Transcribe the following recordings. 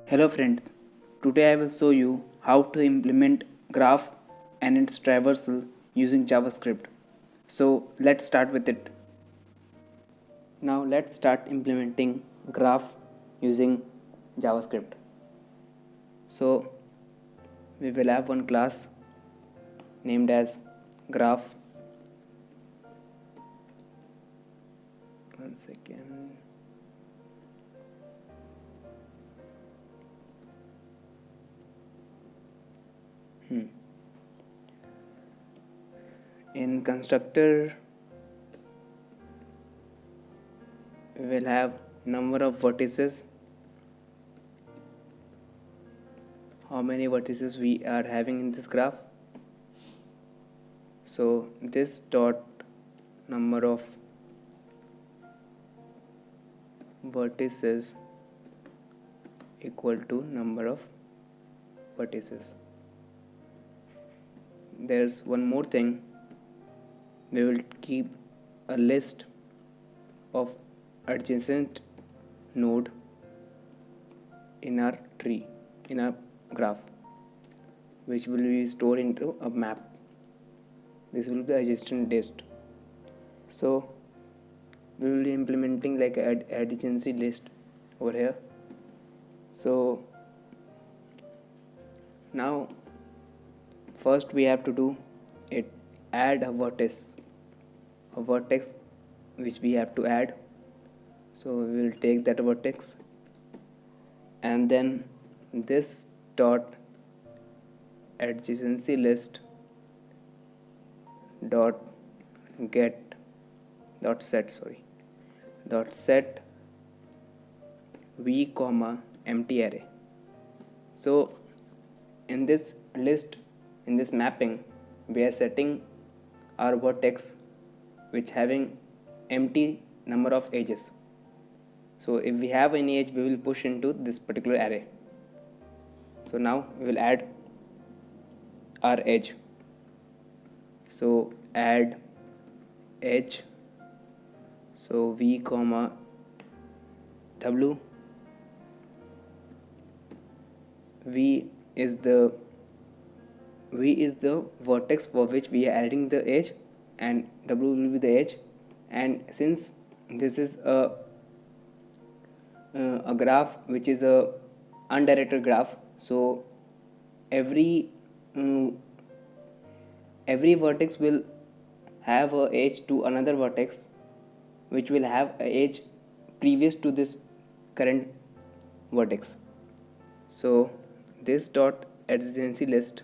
Hello friends, today I will show you how to implement graph and its traversal using JavaScript. So let's start with it. Now let's start implementing graph using JavaScript. So we will have one class named as graph. One second. In constructor we will have number of vertices, how many vertices we are having in this graph. So this dot number of vertices equal to number of vertices. There's one more thing, we will keep a list of adjacent node in our tree, in our graph, which will be stored into a map. This will be adjacent list. So we will be implementing like an adjacency list over here. So now first we have to do it, add a vertex which we have to add. So we will take that vertex and then this dot adjacency list dot get dot set v comma empty array. So in this list, in this mapping, we are setting our vertex which having empty number of edges. So if we have any edge, we will push into this particular array. So now we will add our edge. So add edge. So v comma w. v is the vertex for which we are adding the edge, and w will be the edge. And since this is a graph which is a undirected graph, so every vertex will have a edge to another vertex which will have a edge previous to this current vertex. So this dot adjacency list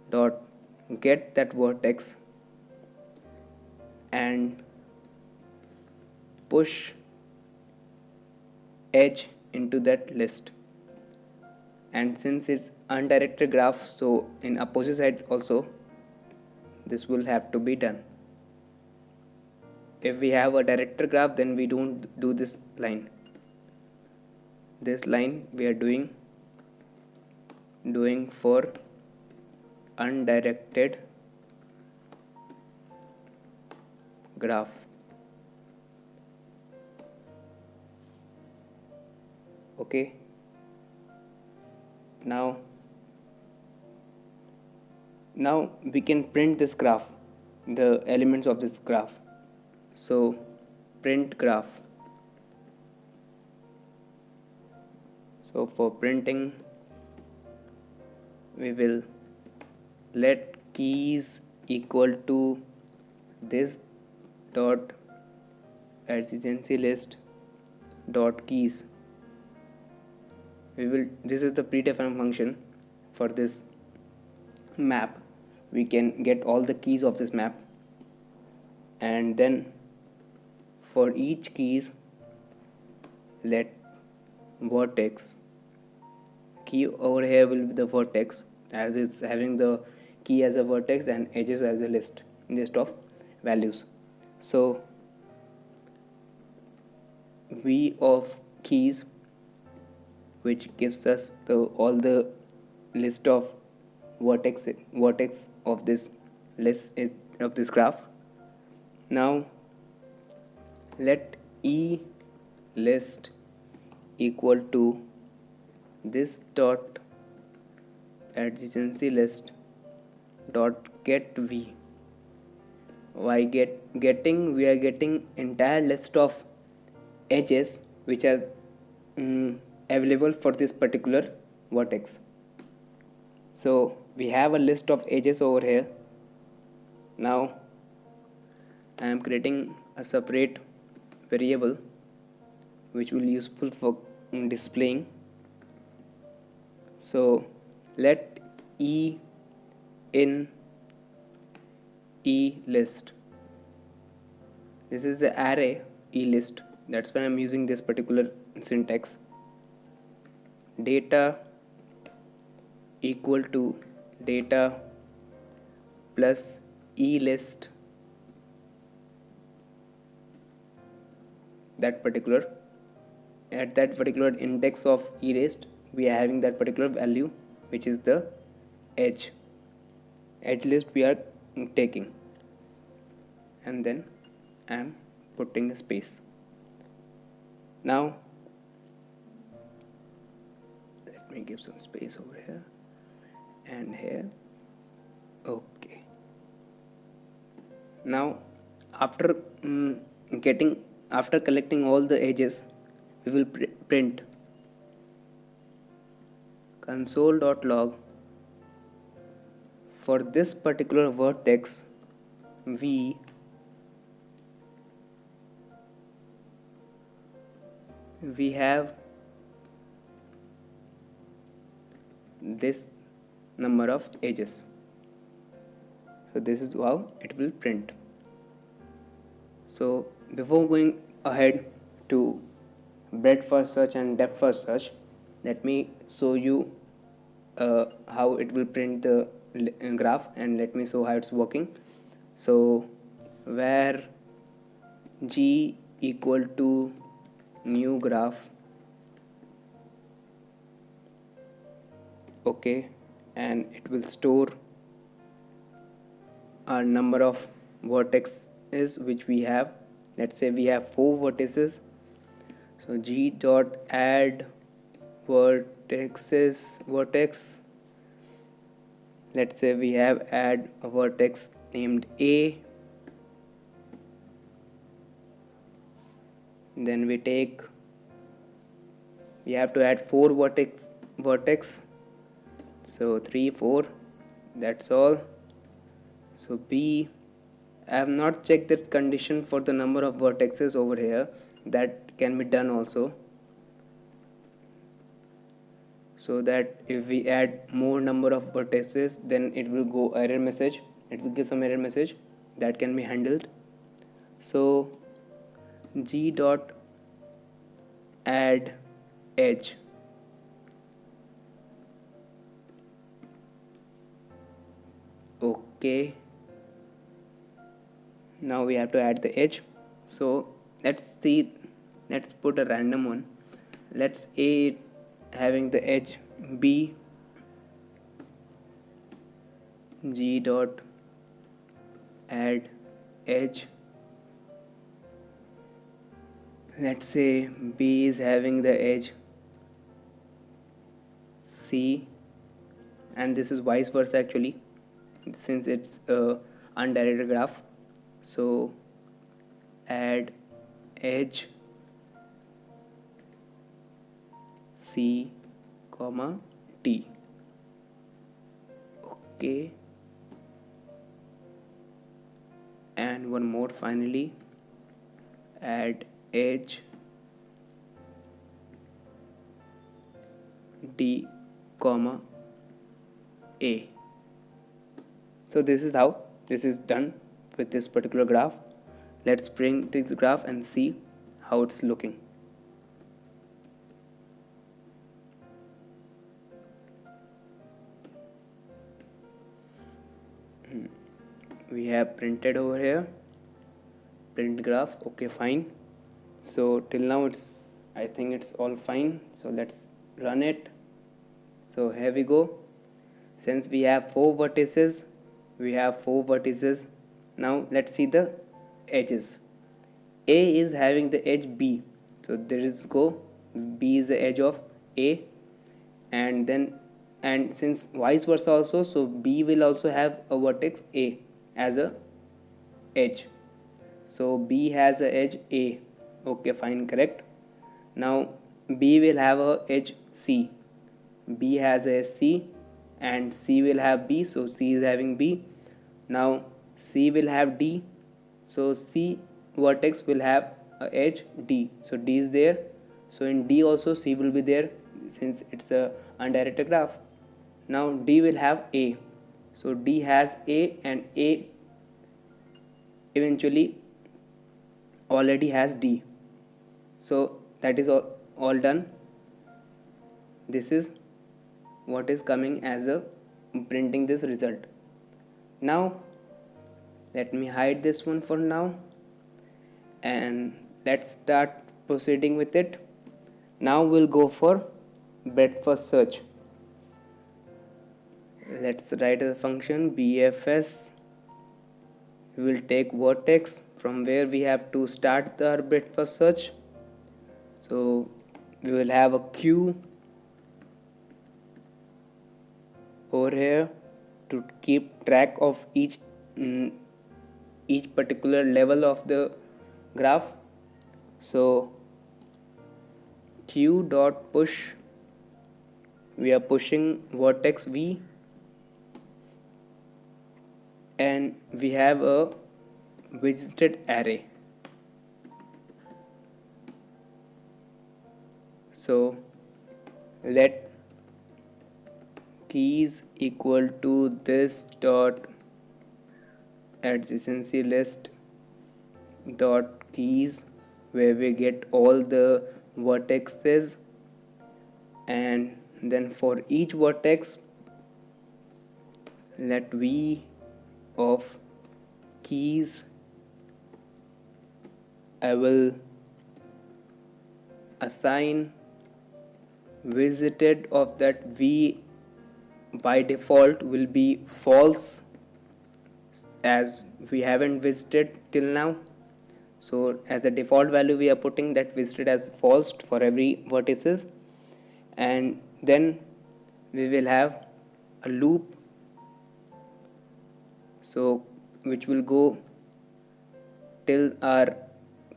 dot get that vertex and push edge into that list. And since it's undirected graph, so in opposite side also this will have to be done. If we have a directed graph, then we don't do this line. This line we are doing for undirected graph. Okay, now we can print this graph, the elements of this graph. So print graph. So for printing we will let keys equal to this dot adjacency list dot keys. This is the predefined function for this map. We can get all the keys of this map, and then for each keys let vertex, key over here will be the vertex, as it's having the key as a vertex and edges as a list of values. So v of keys, which gives us all the list of vertex of this list of this graph. Now let e list equal to this dot adjacency list dot get v. Why getting? We are getting entire list of edges which are available for this particular vertex. So we have a list of edges over here. Now I am creating a separate variable which will be useful for displaying. So let e in e list. This is the array e list. That's why I'm using this particular syntax. Data equal to data plus e list, that particular, at that particular index of e list we are having that particular value which is the edge list we are taking, and then I am putting a space. Now let me give some space over here and here. Okay, now after collecting all the edges, we will print console.log for this particular vertex we have this number of edges. So this is how it will print. So before going ahead to breadth first search and depth first search, let me show you how it will print the graph, and let me show how it's working. So where g equal to new graph, okay, and it will store our number of vertices which we have. Let's say we have 4 vertices, so g dot add vertex. Let's say we have add a vertex named a, then we have to add 4 vertex, so 3 4, that's all. So b, I have not checked this condition for the number of vertices over here, that can be done also, so that if we add more number of vertices then it will go error message, it will give some error message, that can be handled. So g dot add edge, okay, now we have to add the edge. So let's put a random one. Let's a having the edge b, g dot add edge. Let's say b is having the edge c, and this is vice versa actually, since it's a undirected graph. So add edge c comma t, okay, and one more finally, add edge d comma a. So this is how this is done with this particular graph. Let's print this graph and see how it's looking. We have printed over here, print graph, okay, fine. So till now I think it's all fine. So let's run it. So here we go. Since we have 4 vertices, now let's see the edges. A is having the edge b, so there is go B is the edge of A, and since vice versa also, so B will also have a vertex A as a edge. So B has a edge A. Okay, fine, correct. Now B will have a edge C. B has a C and C will have B, so C is having B. Now C will have D, so C vertex will have a edge D, so D is there. So in D also C will be there since it's a undirected graph. Now D will have A, so D has A, and A eventually already has D. So that is all done. This is what is coming as a printing this result. Now let me hide this one for now, and let's start proceeding with it. Now we'll go for breadth first search. Let's write a function BFS. We will take vertex from where we have to start our breadth first search. So we will have a queue over here to keep track of each particular level of the graph. So queue dot push, we are pushing vertex V, and we have a visited array. So let keys equal to this dot adjacency list dot keys, where we get all the vertexes, and then for each vertex let V of keys, I will assign visited of that V by default will be false, as we haven't visited till now. So as a default value we are putting that visited as false for every vertices, and then we will have a loop, so which will go till our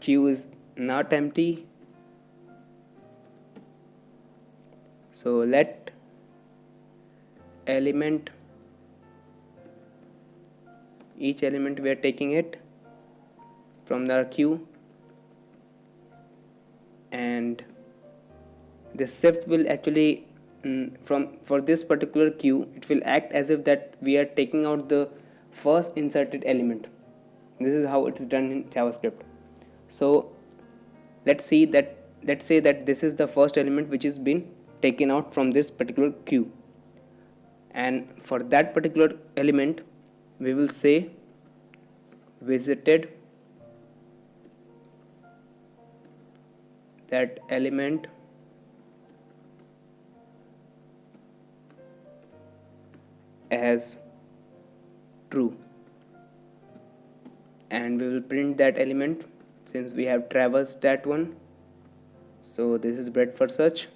queue is not empty. So let element, each element we are taking it from our queue, and this shift will actually for this particular queue it will act as if that we are taking out the first inserted element. This is how it is done in JavaScript. So let's say that this is the first element which is been taken out from this particular queue, and for that particular element we will say visited that element as true, and we will print that element since we have traversed that one. So this is breadth first search.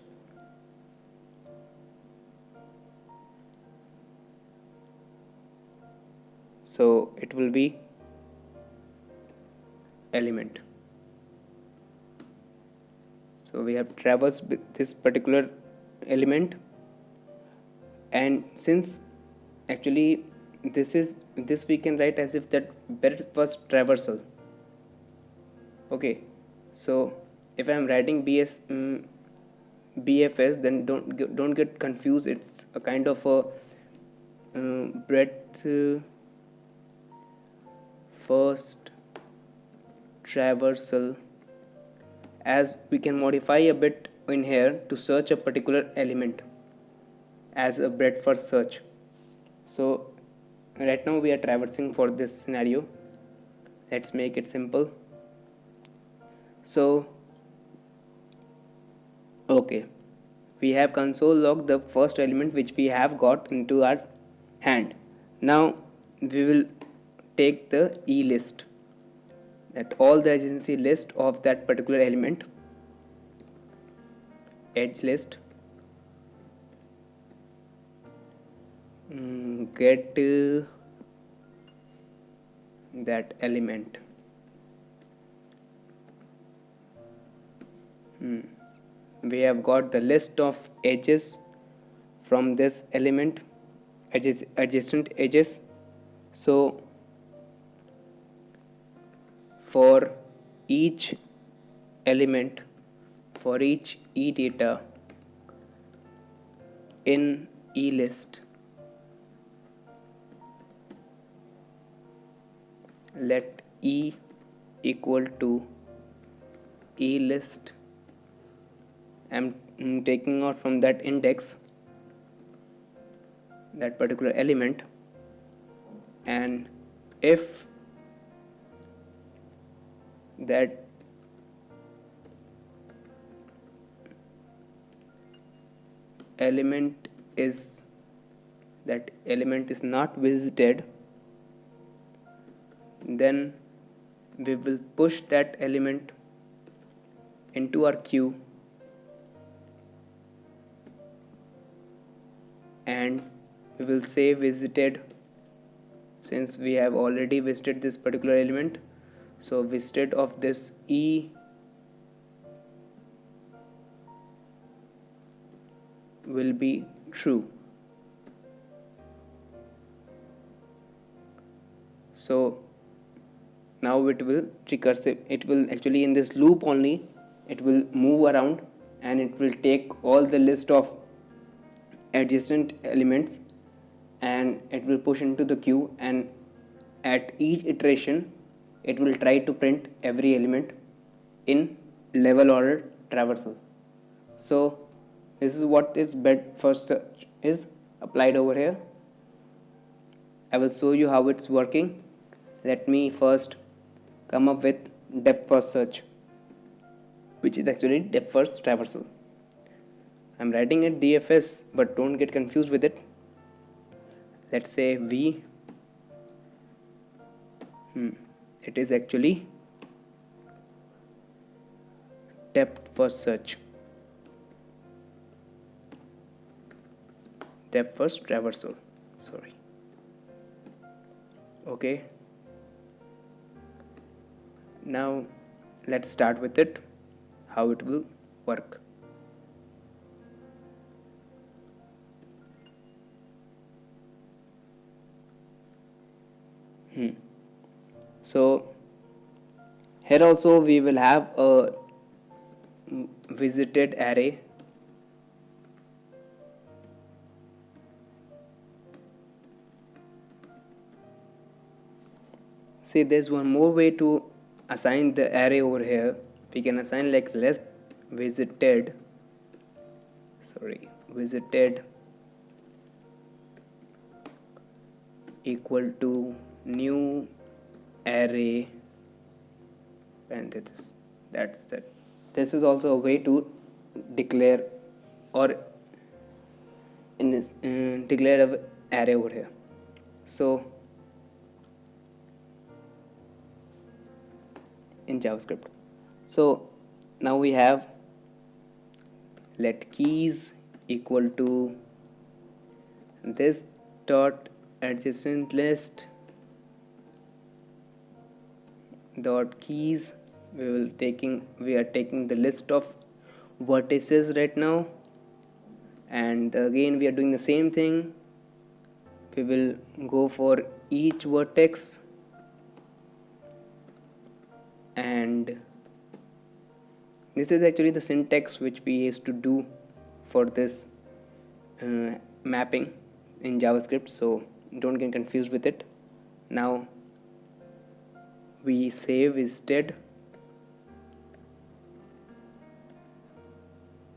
So it will be element. So we have traversed this particular element, and since actually this we can write as if that breadth first traversal. Okay, so if I am writing BFS, then don't get confused. It's a kind of a breadth first traversal, as we can modify a bit in here to search a particular element as a breadth first search. So right now we are traversing for this scenario. Let's make it simple. So okay, we have console logged the first element which we have got into our hand. Now we will take the E list, that all the adjacency list of that particular element, edge list, get that element. We have got the list of edges from this element, adjacent edges. So for each element, for each e-data in e-list, let e equal to e-list. I'm taking out from that index that particular element, and if that element is not visited, then we will push that element into our queue and we will say visited, since we have already visited this particular element. So visited of this e will be true. So now it will actually in this loop only, it will move around and it will take all the list of adjacent elements and it will push into the queue, and at each iteration it will try to print every element in level order traversal. So this is what is bed first search is applied over here. I will show you how it's working. Let me first come up with depth first search, which is actually depth first traversal. I'm writing it DFS, but don't get confused with it. Let's say V. It is actually depth first search, depth first traversal. Sorry. Okay. Now let's start with it, how it will work. So here also we will have a visited array. See, there's one more way to assign the array over here. We can assign like list visited equal to new array parenthesis. That's it. This is also a way to declare or declare an array over here. So in JavaScript, so now we have let keys equal to this dot adjacent list dot keys. We are taking the list of vertices right now, and again we are doing the same thing. We will go for each vertex, and this is actually the syntax which we used to do for this mapping in JavaScript, so don't get confused with it. Now we say visited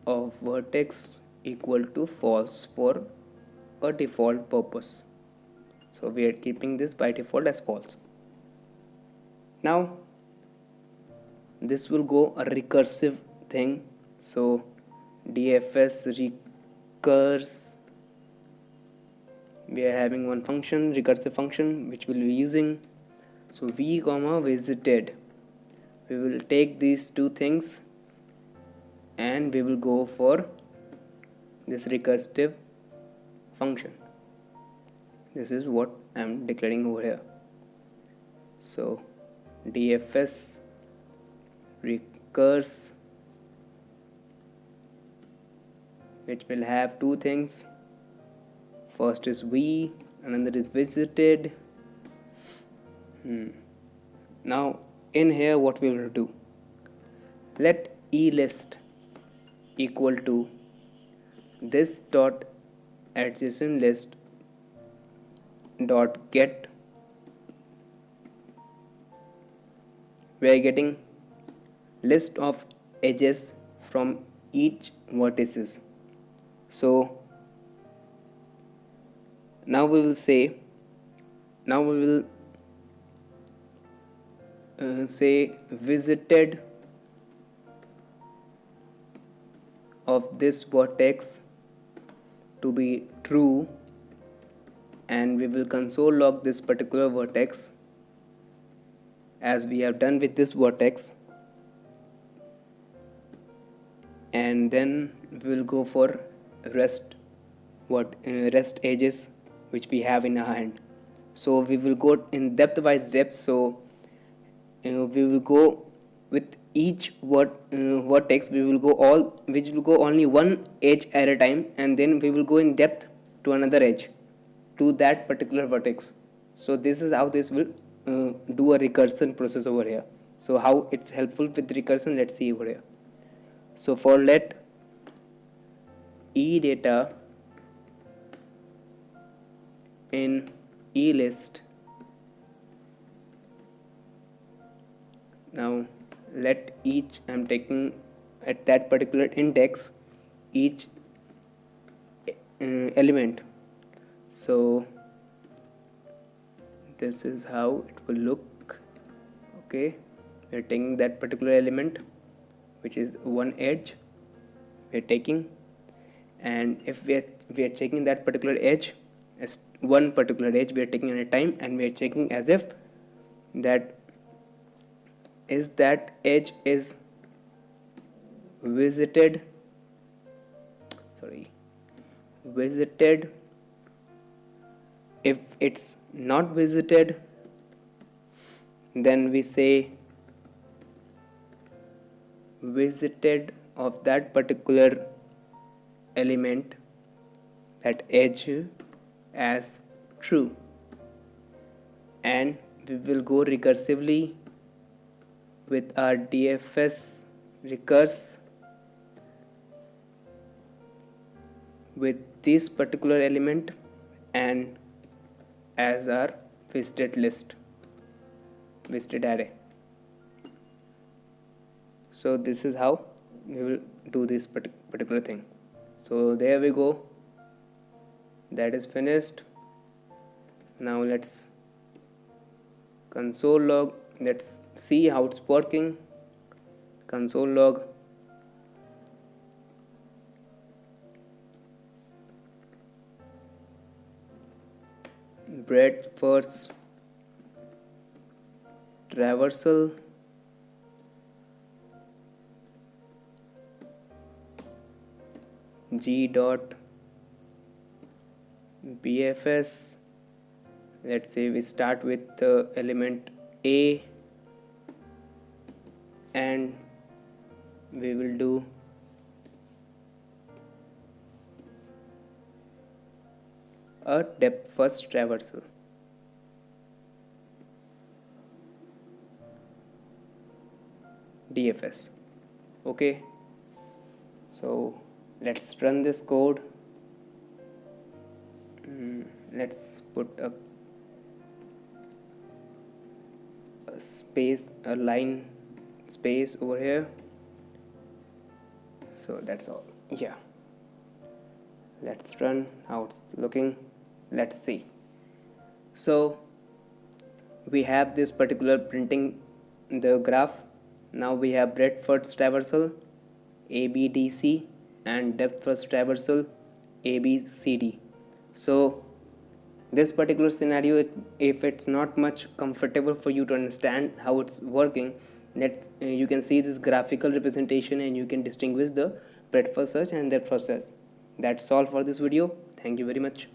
of vertex equal to false for a default purpose. So we are keeping this by default as false. Now this will go a recursive thing. So DFS recurse, we are having one function, recursive function, which we'll be using. So v comma visited, we will take these two things and we will go for this recursive function. This is what I'm declaring over here. So DFS recurse, which will have two things. First is v, another is visited. Now in here what we will do, let elist equal to this dot adjacent list dot get. We are getting list of edges from each vertices. So now we will say, say visited of this vertex to be true, and we will console log this particular vertex as we have done with this vertex, and then we will go for rest edges which we have in our hand. So we will go in depth wise depth. So we will go with each vertex, we will go only one edge at a time, and then we will go in depth to another edge to that particular vertex. So this is how this will do a recursion process over here. So how it's helpful with recursion, let's see over here. So for let edata in elist, now let each, I'm taking at that particular index each element. So this is how it will look. Okay, we are taking that particular element which is one edge we are taking, and if we are checking that particular edge as one particular edge we are taking at a time, and we are checking as if that edge is visited. If it's not visited, then we say visited of that particular element, that edge, as true, and we will go recursively with our DFS recurse with this particular element and as our visited array. So this is how we will do this particular thing. So there we go, that is finished. Now let's console log, let's see how it's working. Console log breadth first traversal g dot BFS. Let's say we start with the element A, and we will do a depth first traversal. DFS. Okay, so let's run this code. Let's put a space, a line space over here. So that's all. Yeah, let's run how it's looking. Let's see. So we have this particular printing the graph. Now we have breadth first traversal ABDC and depth first traversal ABCD. So this particular scenario, if it's not much comfortable for you to understand how it's working, you can see this graphical representation, and you can distinguish the breadth first search and depth first search. That's all for this video. Thank you very much.